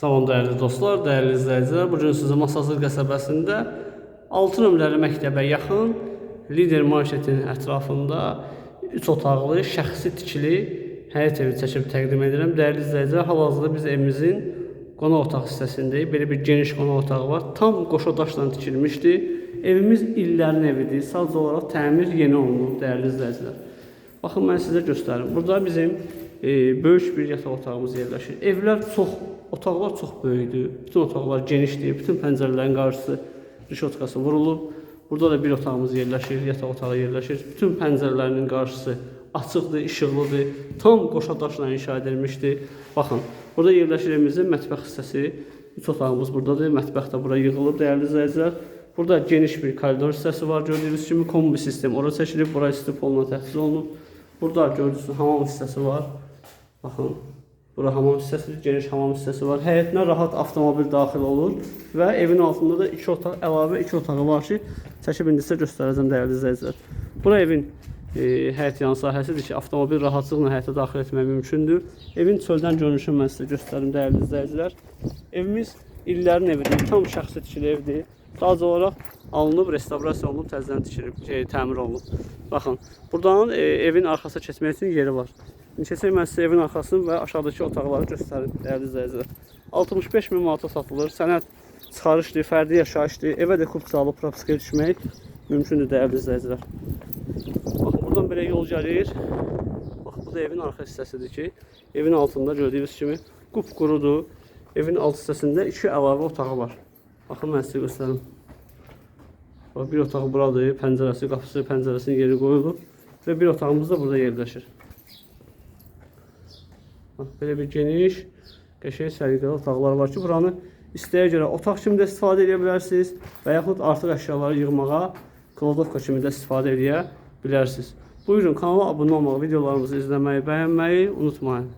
Salam dəyərli dostlar, dəyərli izləyicilər. Bugün sizə Masazır qəsəbəsində 6 nömrəli məktəbə yaxın Lider Marketin ətrafında 3 otaqlı, şəxsi tikili həyət evi çəkib təqdim edirəm. Dəyərli izləyicilər, hal-hazırda biz evimizin qonaq otaq hissəsindəyik. Belə bir geniş qonaq otağı var. Tam qoşa daşla tikilmişdi. Evimiz illərin evidir. Sadəcə olaraq təmir yeni olunub, dəyərli izləyicilər. Baxın, mən sizə göstərim. Burada bizim böyük bir yataq otağımız yerləşir. Otaqlar çox böyükdür. Bütün otaqlar genişdir. Bütün pəncərələrin qarşısı, rişotkası vurulub. Burada da bir otağımız yerləşir, yataq otağı yerləşir. Bütün pəncərələrinin qarşısı açıqdır, işıqlıdır. Tam qoşa daşla inşa edilmişdir. Baxın, burada yerləşir evimizin mətbəx hissəsi. 3 otağımız buradadır. Mətbəx də bura yığılıb, dəyərli izləyicilər. Burada geniş bir koridor hissəsi var. Gördüyünüz kimi kombi sistem ora çəkilib, bura isti poluna təchiz olunub. Burada gördüyünüz hamam hissəsi var. Baxın, bura hamam hissəsi, geniş hamam hissəsi var. Həyətinə rahat avtomobil daxil olur və evin altında da 2 otaq, əlavə 2 otağı var ki, çəkib indi sizə göstərəcəm, dəyərli izləyicilər. Bura evin həyət yan sahəsidir ki, avtomobil rahatlıqla həyətə daxil etmək mümkündür. Evin çöldən görünüşünü mən sizə göstərim, dəyərli izləyicilər. Evimiz illərin evidir, tam şəxsi tikili evdir. Sadəcə olaraq alınıb, restavrasiya olunub, təzədən tikilib, təmir olunub. Baxın, buradan evin arxasına keçmək üçün yeri var. Keçək mən sizə evin arxasını və aşağıdakı otaqları göstərim, dəyərli izləyicilər. 65 min manata satılır, sənəd çıxarışdır, fərdi yaşayışdır, evə də kub salıb propiskaya düşmək mümkündür, dəyərli izləyicilər. Baxın, buradan belə yol gəlir. Bax, bu da evin arxa hissəsidir ki, evin altında gördüyünüz kimi qupqurudur. Evin alt hissəsində 2 əlavə otağı var. Baxın, mən sizə göstərim. Bir otaq buradır, pəncərəsi, qapısı, pəncərəsinin yeri qoyulub və bir otağımız da burada yerləşir. Belə bir geniş, qəşəng səliqəli otaqlar var ki, buranı istəyə görə otaq kimi də istifadə edə bilərsiniz və yaxud artıq əşyaları yığmağa kladovka kimi də istifadə edə bilərsiniz. Buyurun, kanala abunə olmağı, videolarımızı izləməyi, bəyənməyi unutmayın.